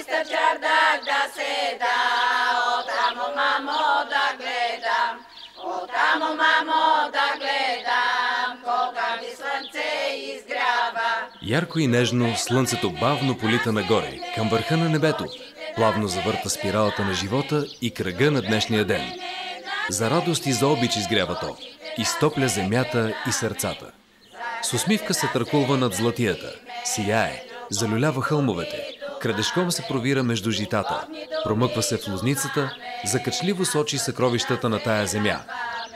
majster čardak da se da, o tamo mamo da gledam, o tamo mamo da gledam, кога ми слънце изгрява. Ярко и нежно слънцето бавно полита нагоре, към върха на небето, плавно завърта спиралата на живота и кръга на днешния ден. За радост и за обич изгрява то, изтопля земята и сърцата. С усмивка се търкулва над златията, сияе, залюлява хълмовете, крадешком се провира между житата, промъква се в лозницата, закачливо сочи съкровищата на тая земя,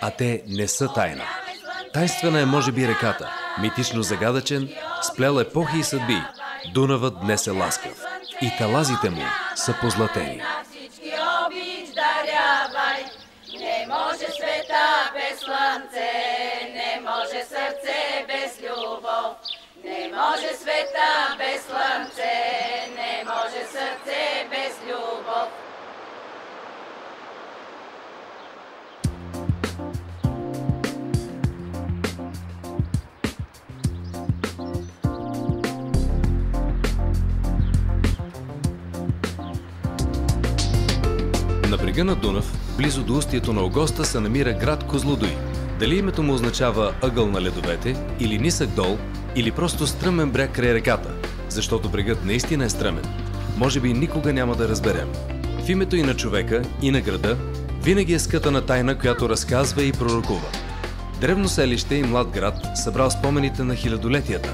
а те не са тайна. Тайнствена е може би реката, митично загадъчен, сплел епохи и съдби. Дунавът днес е ласкав и талазите му са позлатени. Не може света без слънце, не може сърце без любов. Не може света без слънце, не може сърце без любов. На брега на Дунав, близо до устието на Огоста, се намира град Козлодуй. Дали името му означава ъгъл на ледовете, или нисък дол, или просто стръмен бряг край реката, защото брегът наистина е стръмен, може би никога няма да разберем. В името и на човека, и на града, винаги е скътана тайна, която разказва и пророкува. Древно селище и млад град събрал спомените на хилядолетията.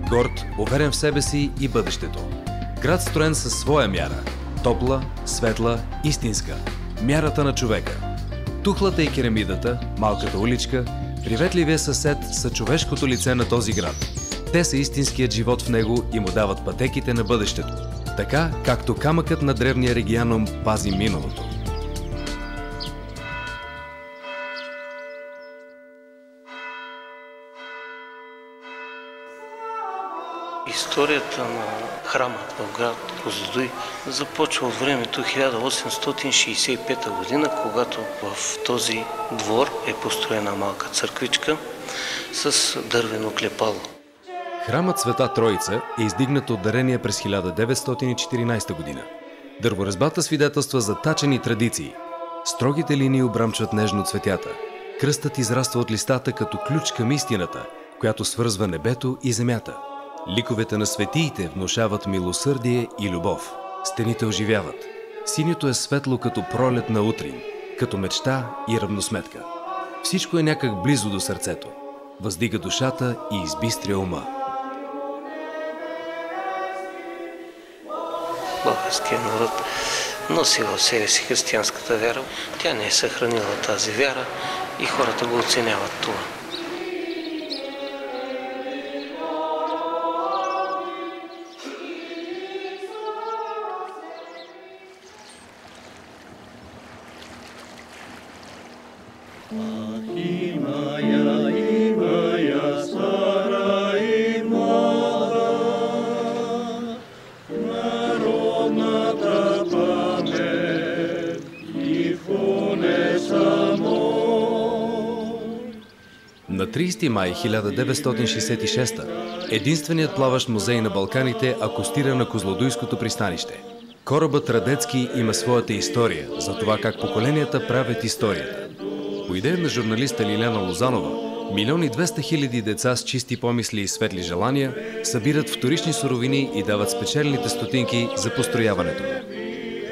Горд, уверен в себе си и бъдещето. Град строен със своя мяра. Топла, светла, истинска. Мярата на човека. Тухлата и керамидата, малката уличка, приветливия съсед са човешкото лице на този град. Те са истинският живот в него и му дават пътеките на бъдещето. Така, както камъкът на древния регионум пази миналото. Историята на храмът в град Козлодуй започва от времето 1865 година, когато в този двор е построена малка църквичка с дървено клепало. Храмът Света Троица е издигнат от дарение през 1914 година. Дърворезбата свидетелства за тачени традиции. Строгите линии обрамчват нежно цветята. Кръстът израства от листата като ключ към истината, която свързва небето и земята. Ликовете на светиите внушават милосърдие и любов. Стените оживяват. Синьото е светло като пролет на утрин, като мечта и равносметка. Всичко е някак близо до сърцето. Въздига душата и избистря ума. Българският народ носи в себе си християнската вяра. Тя не е съхранила тази вяра и хората го оценяват това. На 30 май 1966 единственият плаващ музей на Балканите акостира на Козлодуйското пристанище. Корабът Радецки има своята история за това как поколенията правят историята. По идея на журналиста Лиляна Лозанова, 1,2 милиона деца с чисти помисли и светли желания събират вторични суровини и дават спечелените стотинки за построяването му.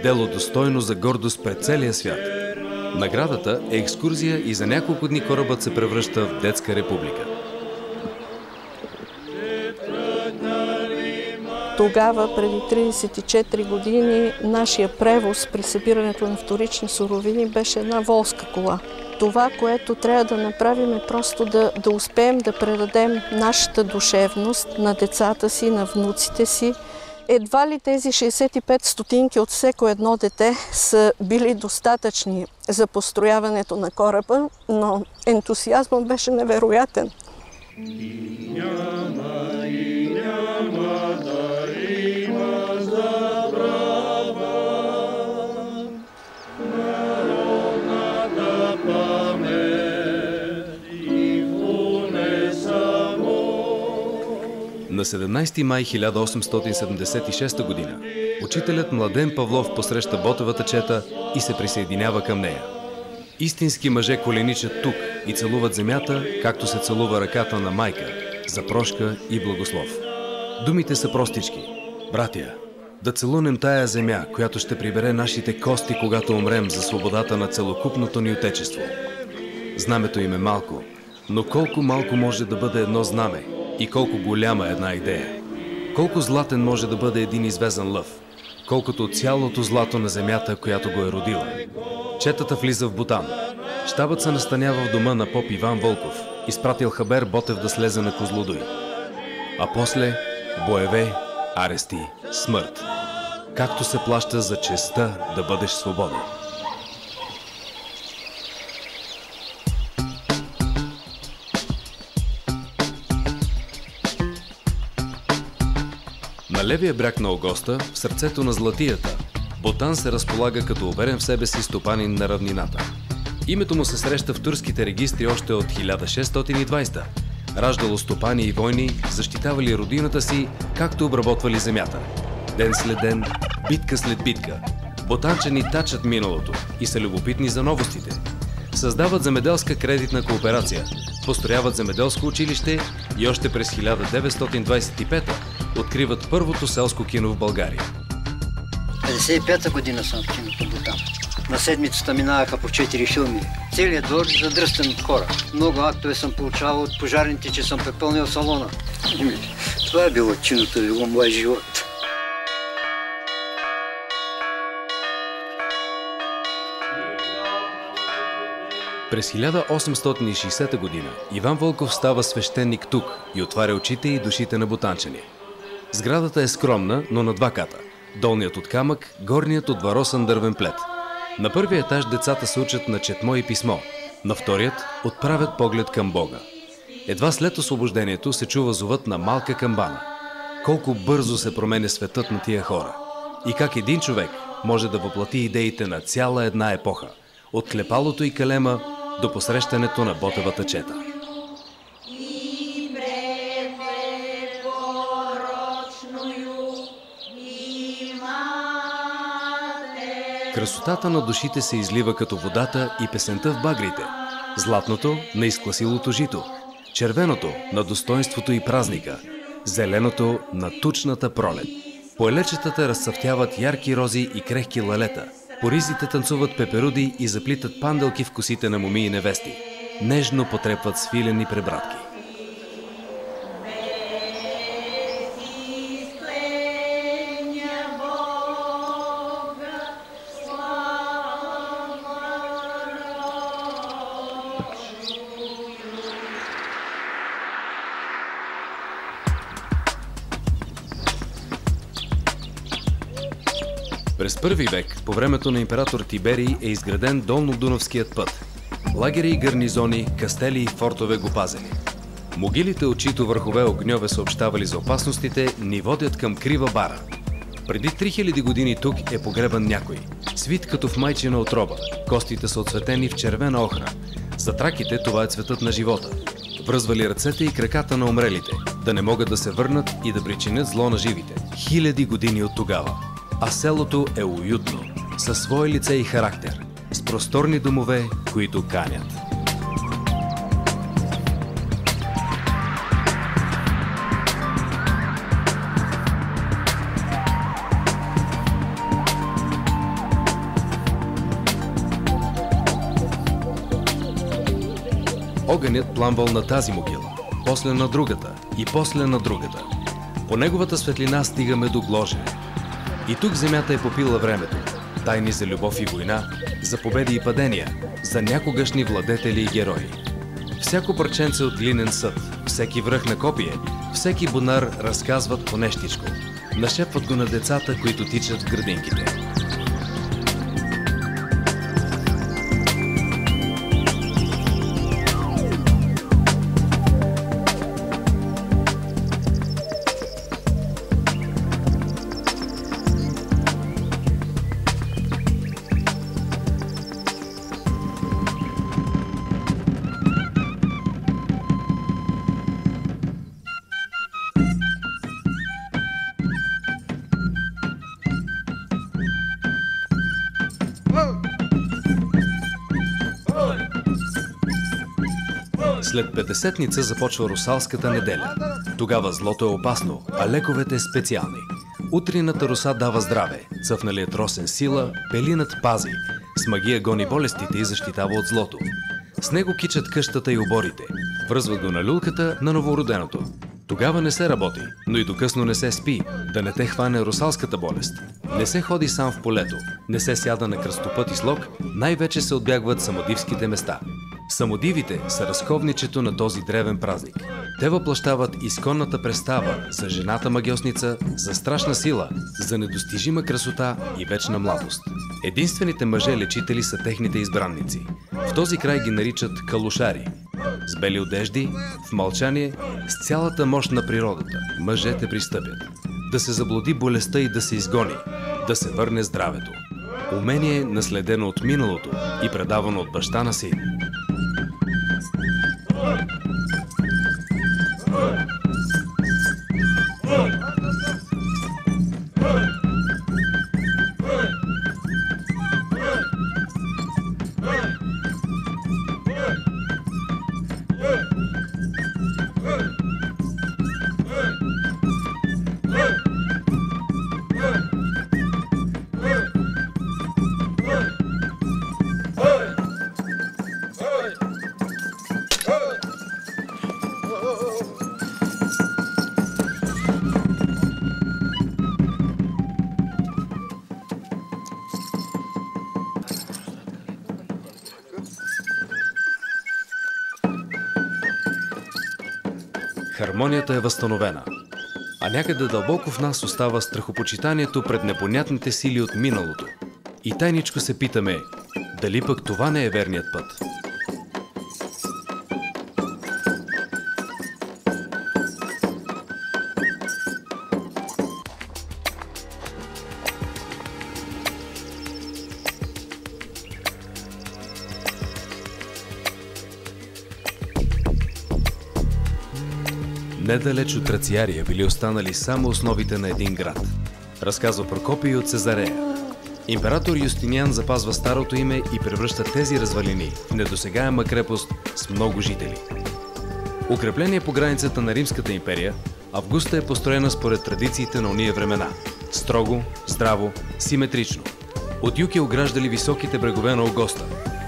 Дело достойно за гордост пред целия свят. Наградата е екскурзия и за няколко дни корабът се превръща в детска република. Тогава, преди 34 години, нашия превоз при събирането на вторични суровини беше една волска кола. Това, което трябва да направим, е просто да успеем да предадем нашата душевност на децата си, на внуците си. Едва ли тези 65 стотинки от всеко едно дете са били достатъчни за построяването на кораба, но ентусиазмът беше невероятен. На 17 май 1876 година Учителят Младен Павлов посреща Ботевата чета и се присъединява към нея. Истински мъже коленичат тук и целуват земята, както се целува ръката на майка, за прошка и благослов. Думите са простички. Братя, да целунем тая земя, която ще прибере нашите кости, когато умрем за свободата на целокупното ни отечество. Знамето им е малко, но колко малко може да бъде едно знаме и колко голяма е една идея. Колко златен може да бъде един извезен лъв, колкото цялото злато на земята, която го е родила. Четата влиза в Бутан. Щабът се настанява в дома на поп Иван Вълков, изпратил Хабер Ботев да слезе на Козлодуй. А после боеве, арести, смърт. Както се плаща за честта да бъдеш свободен. На левия бряг на Огоста, в сърцето на Златията, Бутан се разполага като уверен в себе си стопанин на равнината. Името му се среща в турските регистри още от 1620. Раждало стопани и войни, защитавали родината си, както обработвали земята. Ден след ден, битка след битка. Бутанчани тачат миналото и са любопитни за новостите. Създават земеделска кредитна кооперация, построяват земеделско училище и още през 1925 откриват първото селско кино в България. 55-та година съм в киното Бутан. На седмицата минаваха по 4 филми. Целият двор задръстен от хора. Много актове съм получавал от пожарните, че съм препълнил салона. Това е било киното в моя живот. През 1860 година Иван Вълков става свещеник тук и отваря очите и душите на бутанчани. Сградата е скромна, но на 2 ката. Долният от камък, горният от варосан дървен плет. На първия етаж децата се учат на четмо и писмо. На вторият отправят поглед към Бога. Едва след освобождението се чува зовът на малка камбана. Колко бързо се променя светът на тия хора. И как един човек може да въплати идеите на цяла една епоха. От клепалото и калема до посрещането на Ботевата чета. Красотата на душите се излива като водата и песента в багрите. Златното на изкласилото жито, червеното на достоинството и празника, зеленото на тучната пролет. Поелечетата разцъфтяват ярки рози и крехки лалета. По ризите танцуват пеперуди и заплитат панделки в косите на моми и невести. Нежно потрепват свилени пребратки. През първи век, по времето на император Тиберий, е изграден Долнодунавският път. Лагери и гарнизони, кастели и фортове го пазели. Могилите, от чието върхове огньове съобщавали за опасностите, ни водят към крива бара. Преди 3000 години тук е погребан някой. Свит като в майчина отроба. Костите са отцветени в червена охра. За траките това е цветът на живота. Връзвали ръцете и краката на умрелите, да не могат да се върнат и да причинят зло на живите. 1000 години от тогава. А селото е уютно, със свое лице и характер, с просторни домове, които канят. Огънят пламвал на тази могила, после на другата и после на другата. По неговата светлина стигаме до Гложене. И тук земята е попила времето. Тайни за любов и война, за победи и падения, за някогашни владетели и герои. Всяко парченце от глинен съд, всеки връх на копие, всеки бунар разказват по нещичко. Нашепват го на децата, които тичат в градинките. След Петдесетница започва Русалската неделя. Тогава злото е опасно, а лековете специални. Утрината роса дава здраве, цъфналият росен сила, пелинът пази. С магия гони болестите и защитава от злото. С него кичат къщата и оборите. Връзват го на люлката на новороденото. Тогава не се работи, но и докъсно не се спи, да не те хване русалската болест. Не се ходи сам в полето, не се сяда на кръстопът и слог, най-вече се отбягват самодивските места. Самодивите са разковничето на този древен празник. Те въплащават изконната представа за жената магиосница, за страшна сила, за недостижима красота и вечна младост. Единствените мъже-лечители са техните избранници. В този край ги наричат калушари. С бели одежди, в мълчание, с цялата мощ на природата, мъжете пристъпят. Да се заблуди болестта и да се изгони, да се върне здравето. Умение, наследено от миналото и предавано от баща на син. Хармонията е възстановена, а някъде дълбоко в нас остава страхопочитанието пред непонятните сили от миналото. И тайничко се питаме, дали пък това не е верният път? Недалеч от Рациария били останали само основите на един град. Разказва Прокопий от Цезарея. Император Юстиниан запазва старото име и превръща тези развалини в недосегаема крепост с много жители. Укрепление по границата на Римската империя, Августа е построена според традициите на ония времена. Строго, здраво, симетрично. От юг е ограждали високите брегове на Огоста,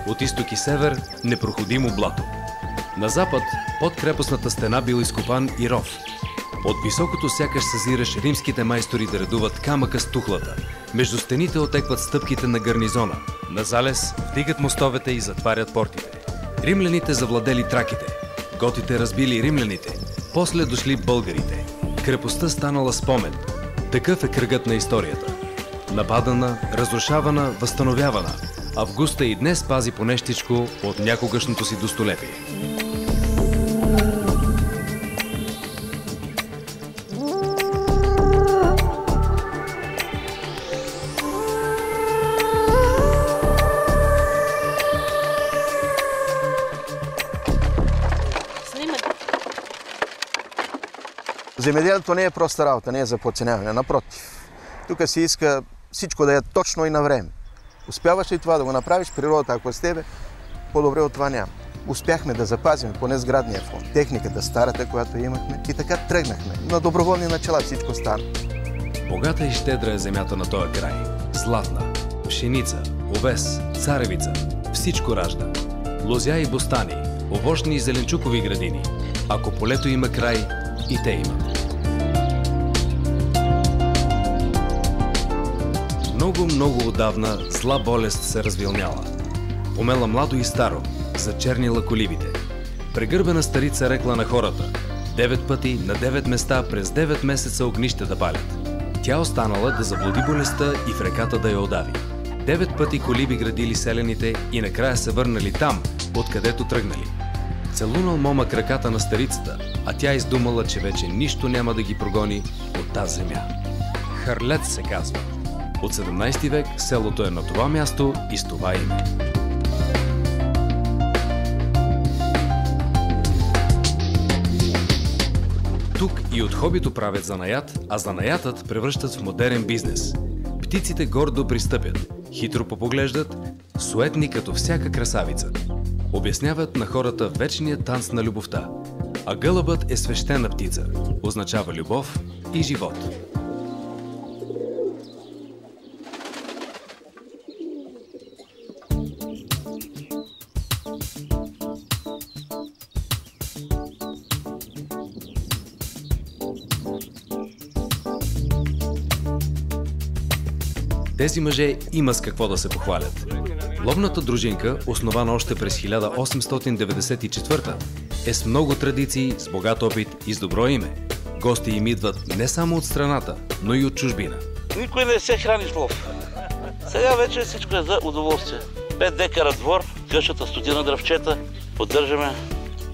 от изток и север – непроходимо блато. На запад, под крепостната стена бил изкопан и ров. От високото сякаш съзираш римските майстори да редуват камъка с тухлата. Между стените отекват стъпките на гарнизона. На залез вдигат мостовете и затварят портите. Римляните завладели траките. Готите разбили римляните. После дошли българите. Крепостта станала спомен. Такъв е кръгът на историята. Нападана, разрушавана, възстановявана. Августа и днес пази по нещичко от някогашното си достолепие. Земеделието не е проста работа, не е за подценяване, напротив. Тук се иска всичко да е точно и на време. Успяваш ли това да го направиш, природата, ако с тебе, по-добре от това няма. Успяхме да запазим поне сградния фонд, техниката старата, която имахме, и така тръгнахме. На доброволни начала всичко стана. Богата и щедра е земята на този край. Златна, пшеница, овес, царевица, всичко ражда. Лозя и бостани, овощни и зеленчукови градини. Ако полето има край, и те имат. Много отдавна зла болест се развилняла. Помела младо и старо, зачернила коливите. Прегърбена старица рекла на хората: 9 пъти на 9 места през 9 месеца огнище да палят. Тя останала да заблуди болестта и в реката да я удави. 9 пъти коливи градили селяните и накрая се върнали там, откъдето тръгнали. Целунал момък ръката на старицата, а тя издумала, че вече нищо няма да ги прогони от тази земя. Харлец се казва. От 17 век селото е на това място и с това име. Тук и от хобито правят занаят, а занаятът превръщат в модерен бизнес. птиците гордо пристъпят, хитро попоглеждат, суетни като всяка красавица. Обясняват на хората вечния танц на любовта. А гълъбът е свещена птица, означава любов и живот. Тези мъже има с какво да се похвалят. Ловната дружинка, основана още през 1894, е с много традиции, с богат опит и с добро име. Гости им идват не само от страната, но и от чужбина. Никой не се храни с лов. Сега вече всичко е за удоволствие. 5 декара двор, къщата, стотина дръвчета, поддържаме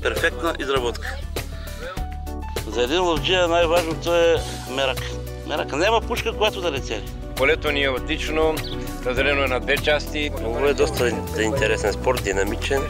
перфектна изработка. За един ловджия най-важното е мерак. Мерака няма пушка, която да не цели. Полето ни е отлично, разделено е на 2 части. Много е доста интересен спорт, динамичен.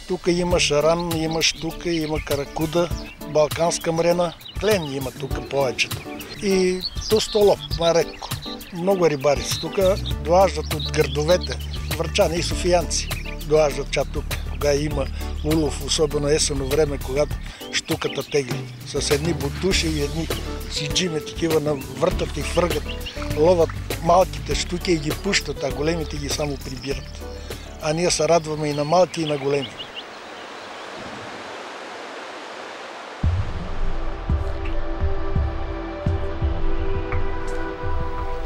Тук има шаран, има щука, има каракуда, балканска мрена, клен има тук повечето. И тостолоп, марекко. Много рибари са тук, долаждат от градовете, врачани и софиянци. Долаждат чак тук, кога има улов, особено есенно време, когато щуката тегли. С едни бутуши и едни сиджиме такива навъртат и фъргат, ловат малките щуки и ги пущат, а големите ги само прибират. А ние се радваме и на малки, и на големи.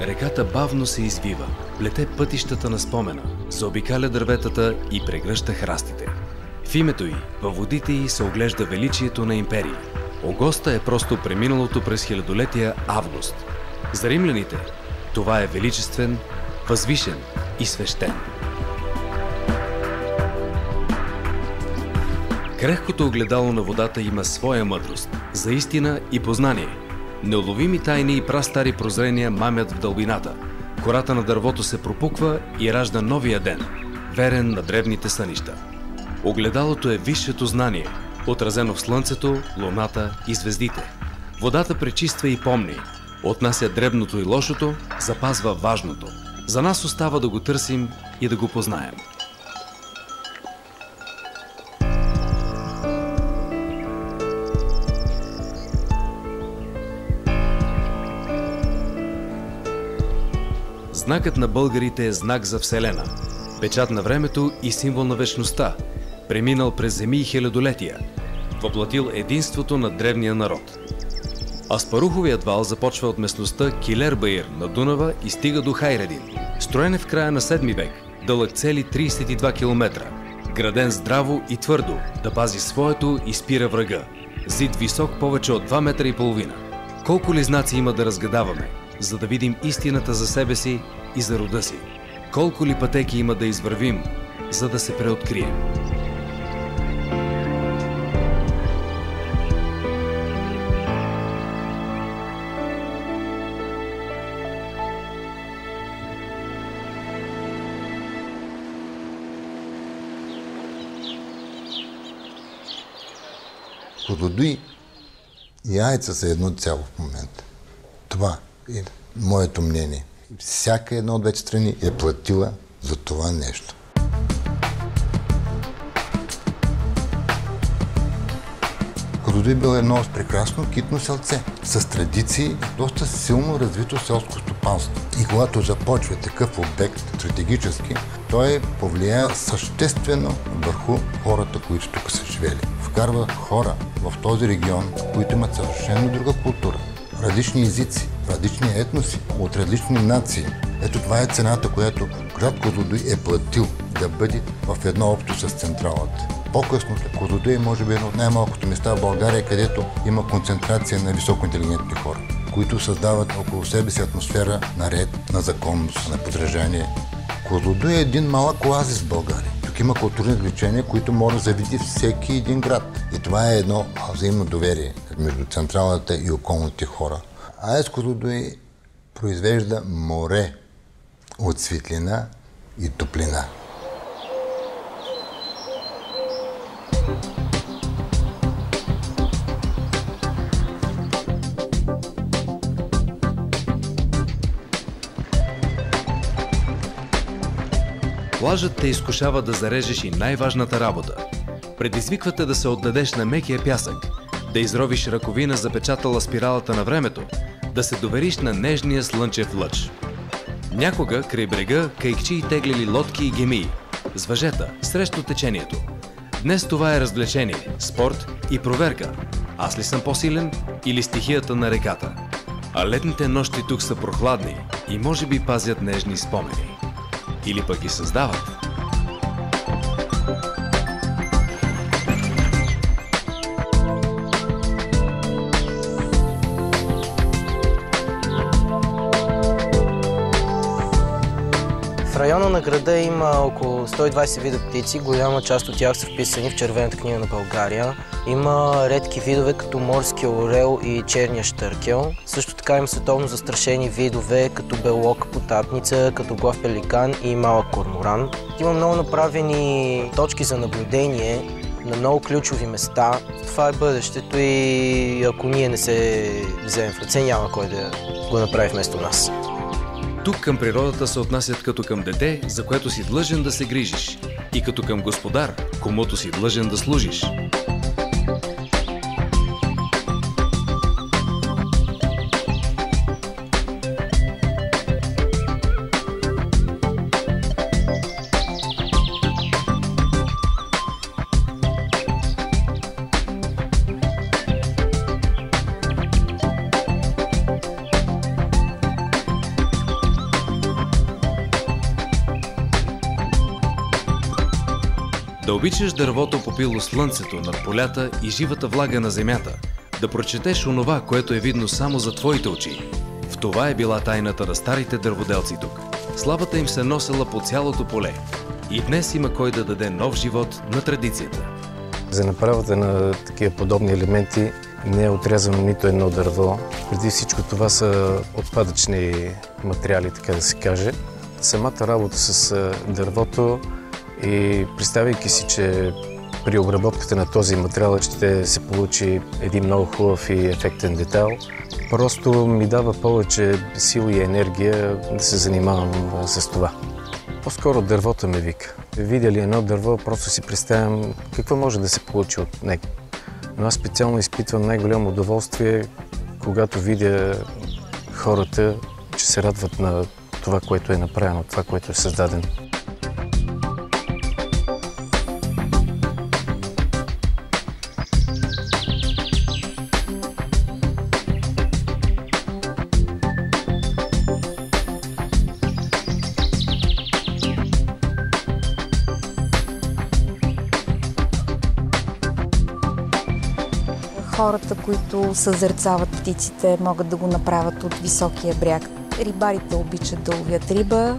Реката бавно се извива, плете пътищата на спомена, заобикаля дърветата и прегръща храстите. В името й, във водите й се оглежда величието на империи. Огоста е просто преминалото през хилядолетия Август. За римляните това е величествен, възвишен и свещен. Крехкото огледало на водата има своя мъдрост, за истина и познание. Неуловими тайни и прастари прозрения мамят в дълбината. Кората на дървото се пропуква и ражда новия ден, верен на древните сънища. Огледалото е висшето знание, отразено в слънцето, луната и звездите. Водата пречиства и помни, отнася дребното и лошото, запазва важното. За нас остава да го търсим и да го познаем. Знакът на българите е знак за Вселена, печат на времето и символ на вечността, преминал през земи и хилядолетия, въплатил единството на древния народ. Аспаруховият вал започва от местността Килербаир на Дунава и стига до Хайредин. Строен е в края на 7 век, дълъг цели 32 км, граден здраво и твърдо, да пази своето и спира врага. Зид висок повече от 2,5 метра. Колко ли знаци има да разгадаваме, за да видим истината за себе си и за рода си? Колко ли пътеки има да извървим, за да се преоткрием? Козлодуй и Яйца са едно цяло в момента. Това е моето мнение. Всяка една от двете страни е платила за това нещо. Козлодуй бил едно прекрасно китно селце, с традиции, доста силно развито селско стопанство. И когато започва такъв обект стратегически, той повлияе съществено върху хората, които тук са живели. Вкарва хора в този регион, които имат съвършено друга култура, различни езици, различни етноси, от различни нации. Ето това е цената, която град Козлодуй е платил да бъде в едно общо с централата. По-късно Козлодуй е може би едно от най-малкото места в България, където има концентрация на високоинтелигентни хора. които създават около себе си атмосфера на ред, на законност, на подражание. Козлодуй е един малък оазис в България. Тук има културни влечения, които може да завиди всеки един град. И това е едно взаимно доверие между централата и околните хора. АЕЦ Козлодуй произвежда море от светлина и топлина. Плажът те изкушава да зарежеш и най-важната работа. Предизвиквате да се отдадеш на мекия пясък, да изровиш ръковина, запечатала спиралата на времето, да се довериш на нежния слънчев лъч. Някога край брега кайкчии теглили лодки и гемии, с въжета, срещу течението. Днес това е развлечение, спорт и проверка. Аз ли съм по-силен или стихията на реката? А летните нощи тук са прохладни и може би пазят нежни спомени. Или пък ги създават. В района на града има около 120 вида птици, голяма част от тях са вписани в Червената книга на България. Има редки видове като морския орел и черния щъркел. Също така има световно застрашени видове като белока потапница, като глав пеликан и малък корморан. Има много направени точки за наблюдение на много ключови места. Това е бъдещето и ако ние не се вземем в ръце, няма кой да го направи вместо нас. Тук към природата се отнасят като към дете, за което си длъжен да се грижиш, и като към господар, комуто си длъжен да служиш. Да обичаш дървото попило слънцето над полята и живата влага на земята, да прочетеш онова, което е видно само за твоите очи. В това е била тайната на старите дърводелци тук. Славата им се носела по цялото поле. И днес има кой да даде нов живот на традицията. За направата на такива подобни елементи не е отрязано нито едно дърво. Преди всичко това са отпадъчни материали, така да се каже. Самата работа с дървото и представяйки си, че при обработката на този материал ще се получи един много хубав и ефектен детайл, просто ми дава повече сила и енергия да се занимавам с това. По-скоро дървото ме вика. Видя ли едно дърво, просто си представям какво може да се получи от него. Но аз специално изпитвам най-голямо удоволствие, когато видя хората, че се радват на това, което е направено, това, което е създадено. Хората, които съзерцават птиците, могат да го направят от високия бряг. Рибарите обичат да ловят риба.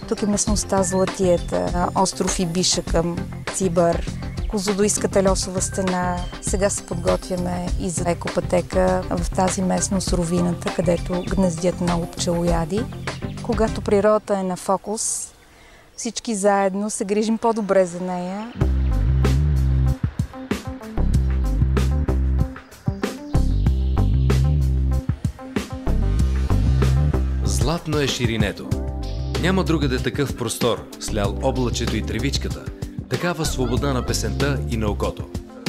Тук е местността Златиета, остров Ибиша към Цибър, Козлодуйската льосова стена. Сега се подготвяме и за екопътека в тази местност Ровината, където гнездят много пчелояди. Когато природата е на фокус, всички заедно се грижим по-добре за нея. Златно е ширинето. Няма другаде такъв простор, слял облачето и тревичката, такава свобода на песента и на окото.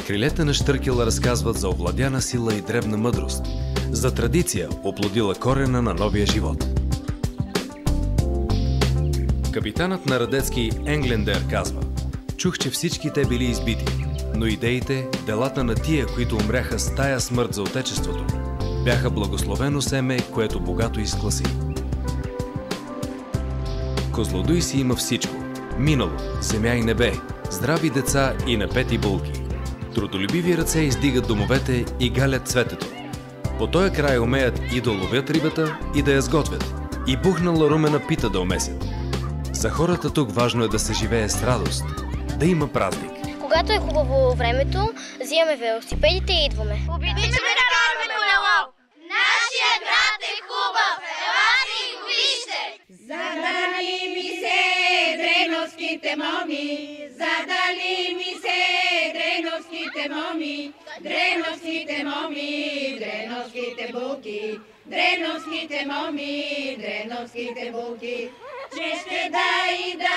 Крилете на щъркела разказват за овладяна сила и древна мъдрост, за традиция, оплодила корена на новия живот. Капитанът на Радецки Енглендер казва: чух, че всички те били избити, но идеите, делата на тия, които умряха с тая смърт за отечеството, бяха благословено семе, което богато изкласи. Козлодуй си има всичко – минало, земя и небе, здрави деца и напети булки. Трудолюбиви ръце издигат домовете и галят цветето. По този край умеят и да ловят рибата, и да я сготвят. И бухнала румена пита да умесят. За хората тук важно е да се живее с радост, да има празник. Когато е хубаво времето, взимаме велосипедите и идваме. Обичаме да караме колело! Нашия град е хубав! Елате и го вижте! Задали ми се дреновските моми, задали ми се дреновските моми, дреновските моми, дреновските булки, дреновските моми, дреновските булки. Че ще да и да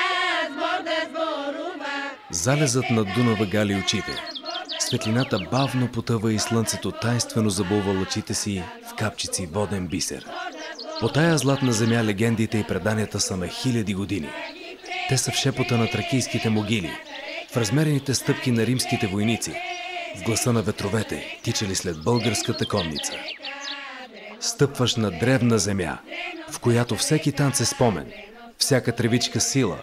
сбор да сборува. Залезът над Дунава гали очите. Светлината бавно потъва и слънцето тайнствено забулва лъчите си в капчици воден бисер. По тая златна земя легендите и преданията са на хиляди години. Те са в шепота на тракийските могили, в размерените стъпки на римските войници, в гласа на ветровете, тичали след българската конница. Стъпваш на древна земя, в която всеки танц е спомен, всяка тревичка сила,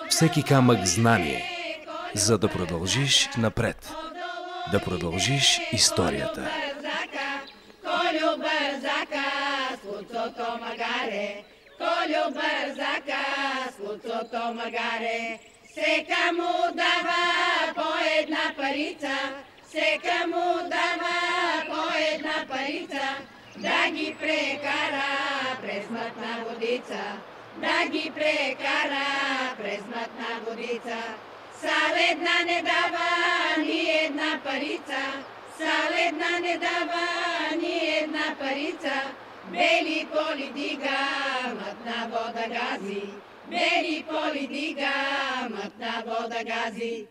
всеки камък знание, за да продължиш напред, да продължиш историята. Колю бързака с луцото магаре, колю бързака с луцото магаре, сека му дава по една парица, сека му дава по една парица, да ги прекара през мътна водица, да ги прекара през мътна водица. Саледна не дава ни една парица, саледна не дава ни една парица, бели поли дига, мътна вода гази, бели поли дига, мътна вода гази.